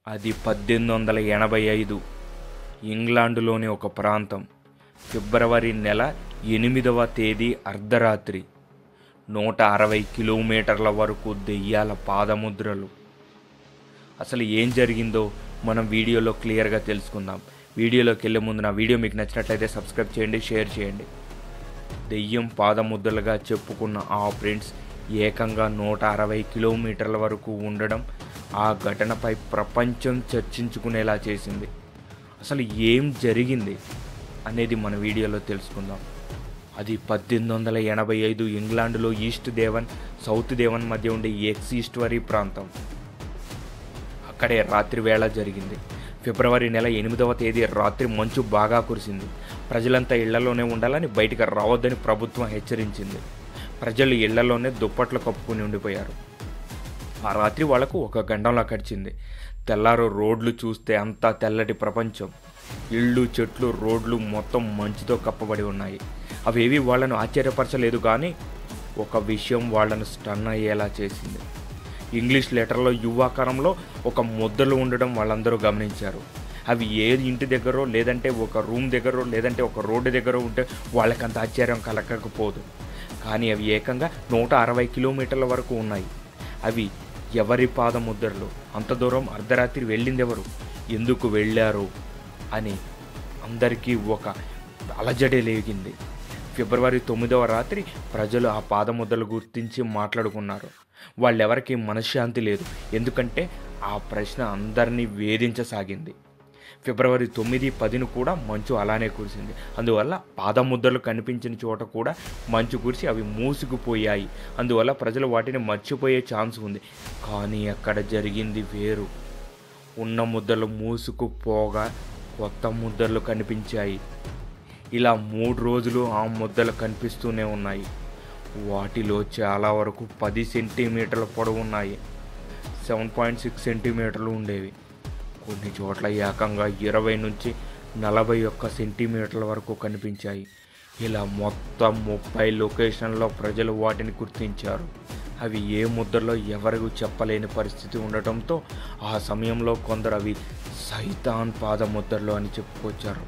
అది 1885 ఇంగ్లాండులోని ఒక ప్రాంతం. ఫిబ్రవరి నెల 8వ తేదీ అర్ధరాత్రి. 160 కిలోమీటర్ల వరకు దెయ్యాల పాదముద్రలు. అసలు ఏం జరిగిందో మనం వీడియోలో క్లియర్గా తెలుసుకుందాం. వీడియోలోకి వెళ్ళే ముందు నా వీడియో మీకు నచ్చినట్లయితే సబ్స్క్రైబ్ చేయండి, షేర్ చేయండి. దెయ్యం పాదముద్రలుగా చెప్పుకున్న ఆ ప్రింట్స్ ఏకంగా 160 కిలోమీటర్ల వరకు ఉండడం ఆ ఘటనపై ప్రపంచం చర్చించుకునేలా చేసింది. అసలు ఏం జరిగింది అనేది మన వీడియోలో తెలుసుకుందాం. అది 1885 ఇంగ్లాండులో ఈస్ట్ దేవన్, సౌత్ దేవన్ మధ్య ఉండే ఎక్స్ ఈస్ట్వరీ ప్రాంతం. అక్కడే రాత్రి వేళ జరిగింది. ఫిబ్రవరి నెల 8వ తేదీ రాత్రి మంచు బాగా కురిసింది. ప్రజలంతా ఇళ్లలోనే ఉండాలని, బయటికి రావద్దని ప్రభుత్వం హెచ్చరించింది. ప్రజలు ఇళ్లలోనే దుప్పట్లు కప్పుకుని ఉండిపోయారు. ఆ రాత్రి వాళ్లకు ఒక గండంలా గడిచింది. తెల్లారు రోడ్లు చూస్తే అంతా తెల్లటి ప్రపంచం. ఇళ్ళు, చెట్లు, రోడ్లు మొత్తం మంచుతో కప్పబడి ఉన్నాయి. అవేవి వాళ్ళను ఆశ్చర్యపరచలేదు, కానీ ఒక విషయం వాళ్ళను స్టన్ అయ్యేలా చేసింది. ఇంగ్లీష్ లెటర్లో యువాకారంలో ఒక ముద్దలు ఉండడం వాళ్ళందరూ గమనించారు. అవి ఏ ఇంటి దగ్గర, లేదంటే ఒక రూమ్ దగ్గర, లేదంటే ఒక రోడ్డు దగ్గర ఉంటే వాళ్ళకంత ఆశ్చర్యం కలగకపోదు. కానీ అవి ఏకంగా 160 కిలోమీటర్ల వరకు ఉన్నాయి. అవి ఎవరి పాదముద్రలు? అంత దూరం అర్ధరాత్రి వెళ్ళిందెవరు? ఎందుకు వెళ్ళారు అని అందరికీ ఒక అలజడే లేగింది. ఫిబ్రవరి 9వ రాత్రి ప్రజలు ఆ పాదముద్రలు గుర్తించి మాట్లాడుకున్నారు. వాళ్ళెవరికి మనశ్శాంతి లేదు, ఎందుకంటే ఆ ప్రశ్న అందరినీ వేధించసాగింది. ఫిబ్రవరి 9, 10 కూడా మంచు అలానే కురిసింది. అందువల్ల పాదముద్రలు కనిపించిన చోట కూడా మంచు కురిసి అవి మూసుకుపోయాయి. అందువల్ల ప్రజలు వాటిని మర్చిపోయే ఛాన్స్ ఉంది. కానీ అక్కడ జరిగింది వేరు. ఉన్న ముద్రలు మూసుకుపోగా కొత్త ముద్రలు కనిపించాయి. ఇలా 3 రోజులు ఆ ముద్దలు కనిపిస్తూనే ఉన్నాయి. వాటిలో చాలా వరకు 10 సెంటీమీటర్ల పొడవు ఉన్నాయి. 7.6 సెంటీమీటర్లు ఉండేవి. కొన్ని చోట్ల ఏకంగా 20 నుంచి 41 సెంటీమీటర్ల వరకు కనిపించాయి. ఇలా మొత్తం 30 లొకేషన్లో ప్రజలు వాటిని గుర్తించారు. అవి ఏ ముద్రలో ఎవరికి చెప్పలేని పరిస్థితి ఉండటంతో ఆ సమయంలో కొందరు అవి సైతాన్ పాదముద్రలు అని చెప్పుకొచ్చారు.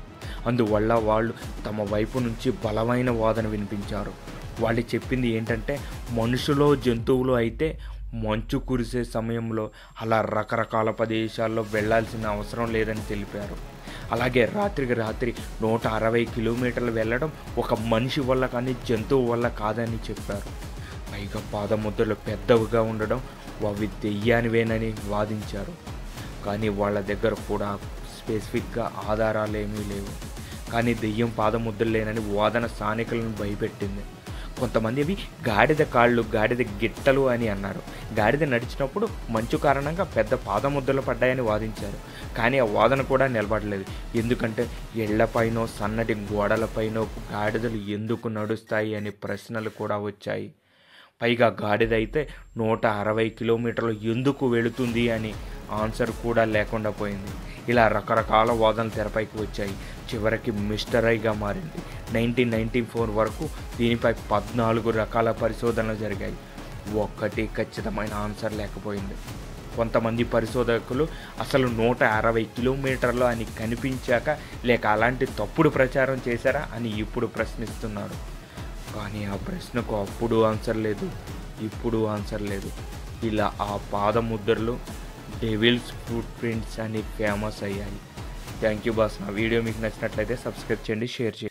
అందువల్ల వాళ్ళు తమ వైపు నుంచి బలమైన వాదన వినిపించారు. వాళ్ళు చెప్పింది ఏంటంటే, మనుషులో జంతువులు అయితే మంచు కురిసే సమయంలో అలా రకరకాల ప్రదేశాల్లో వెళ్లాల్సిన అవసరం లేదని తెలిపారు. అలాగే రాత్రికి రాత్రి 160 కిలోమీటర్లు వెళ్ళడం ఒక మనిషి వల్ల కానీ జంతువు వల్ల కాదని చెప్పారు. పైగా పాదముద్రలు పెద్దవిగా ఉండడం అవి దెయ్యానివేనని వాదించారు. కానీ వాళ్ళ దగ్గర కూడా స్పెసిఫిక్గా ఆధారాలు ఏమీ లేవు. కానీ దెయ్యం పాదముద్రలేనని వాదన స్థానికులను భయపెట్టింది. కొంతమంది అవి గాడిద కాళ్ళు, గాడిద గిట్టలు అని అన్నారు. గాడిద నడిచినప్పుడు మంచు కారణంగా పెద్ద పాదముద్రలు పడ్డాయని వాదించారు. కానీ ఆ వాదన కూడా నిలబడలేదు. ఎందుకంటే ఇళ్లపైనో సన్నటి గోడలపైనో గాడిదలు ఎందుకు నడుస్తాయి అనే ప్రశ్నలు కూడా వచ్చాయి. పైగా గాడిద అయితే 160 కిలోమీటర్లు ఎందుకు వెళుతుంది అని ఆన్సర్ కూడా లేకుండా పోయింది. ఇలా రకరకాల వాదనలు తెరపైకి వచ్చాయి. చివరికి మిస్టరీగా మారింది. 1994 వరకు దీనిపై 14 రకాల పరిశోధనలు జరిగాయి. ఒక్కటి ఖచ్చితమైన ఆన్సర్ లేకపోయింది. కొంతమంది పరిశోధకులు అసలు 160 కిలోమీటర్లు అని కనిపించాక లేక అలాంటి తప్పుడు ప్రచారం చేశారా అని ఇప్పుడు ప్రశ్నిస్తున్నారు. కానీ ఆ ప్రశ్నకు అప్పుడు ఆన్సర్ లేదు, ఇప్పుడు ఆన్సర్ లేదు. ఇలా ఆ పాదముద్రలు డెవిల్స్ ఫుట్ ప్రింట్స్ అని ఫేమస్ అయ్యాయి. Thank you boss. నా వీడియో మీకు నచ్చినట్లయితే సబ్స్క్రైబ్ చేయండి, షేర్ చేయండి.